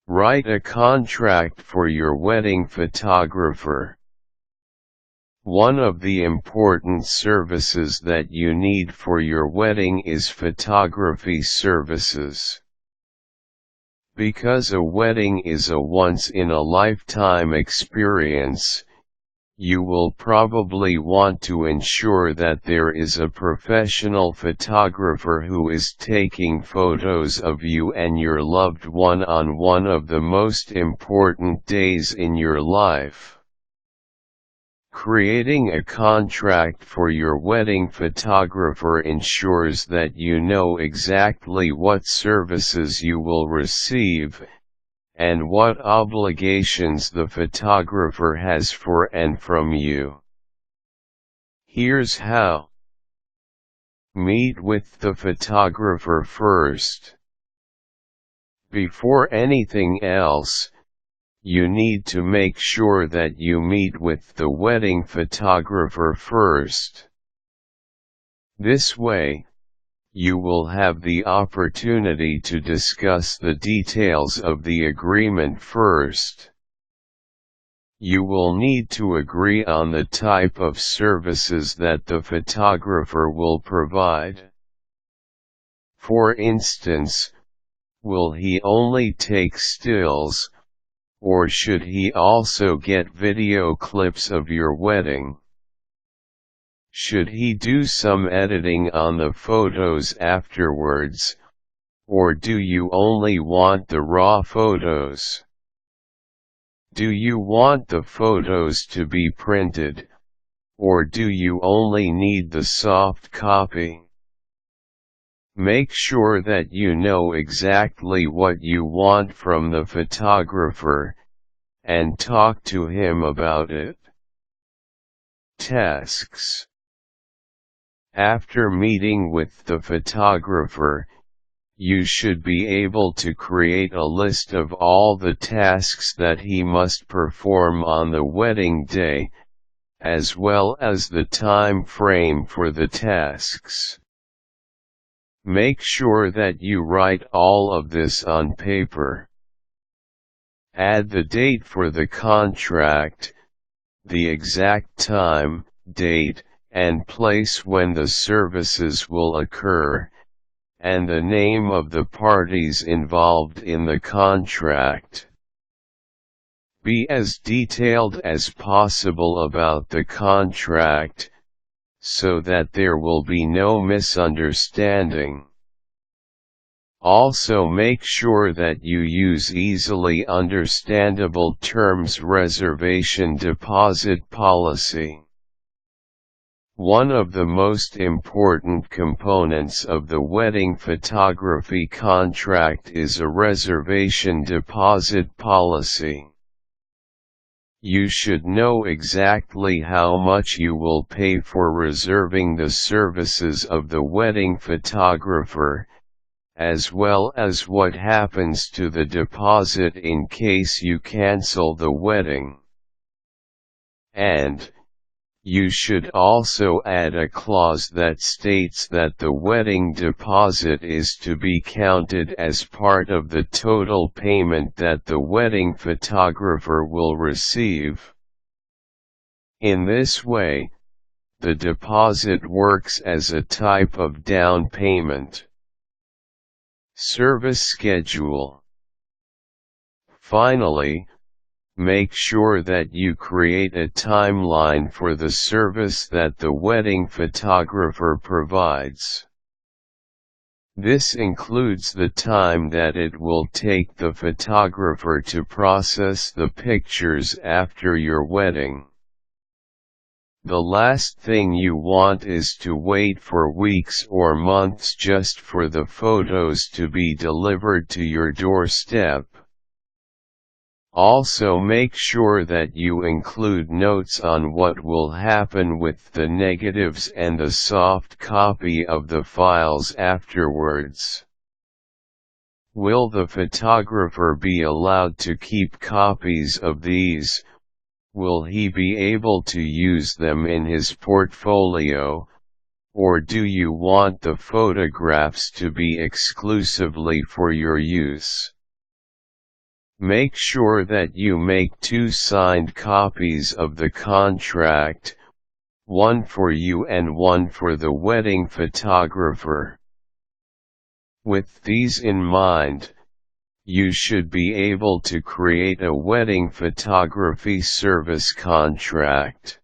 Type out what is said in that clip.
Write a contract for your wedding photographer. One of the important services that you need for your wedding is photography services. Because a wedding is a once-in-a-lifetime experience, you will probably want to ensure that there is a professional photographer who is taking photos of you and your loved one on one of the most important days in your life. Creating a contract for your wedding photographer ensures that you know exactly what services you will receive, and what obligations the photographer has for and from you. Here's how. Meet with the photographer first. Before anything else, you need to make sure that you meet with the wedding photographer first. This way, you will have the opportunity to discuss the details of the agreement first. You will need to agree on the type of services that the photographer will provide. For instance, will he only take stills, or should he also get video clips of your wedding? Should he do some editing on the photos afterwards, or do you only want the raw photos? Do you want the photos to be printed, or do you only need the soft copy? Make sure that you know exactly what you want from the photographer, and talk to him about it. Tasks. After meeting with the photographer, you should be able to create a list of all the tasks that he must perform on the wedding day, as well as the time frame for the tasks. Make sure that you write all of this on paper. Add the date for the contract, the exact time, date, and place when the services will occur, and the name of the parties involved in the contract. Be as detailed as possible about the contract, so that there will be no misunderstanding. Also make sure that you use easily understandable terms. Reservation deposit policy. One of the most important components of the wedding photography contract is a reservation deposit policy. You should know exactly how much you will pay for reserving the services of the wedding photographer, as well as what happens to the deposit in case you cancel the wedding. And you should also add a clause that states that the wedding deposit is to be counted as part of the total payment that the wedding photographer will receive. In this way, the deposit works as a type of down payment. Service schedule. Finally, make sure that you create a timeline for the service that the wedding photographer provides. This includes the time that it will take the photographer to process the pictures after your wedding. The last thing you want is to wait for weeks or months just for the photos to be delivered to your doorstep. Also make sure that you include notes on what will happen with the negatives and the soft copy of the files afterwards. Will the photographer be allowed to keep copies of these? Will he be able to use them in his portfolio, or do you want the photographs to be exclusively for your use? Make sure that you make 2 signed copies of the contract, one for you and one for the wedding photographer. With these in mind, you should be able to create a wedding photography service contract.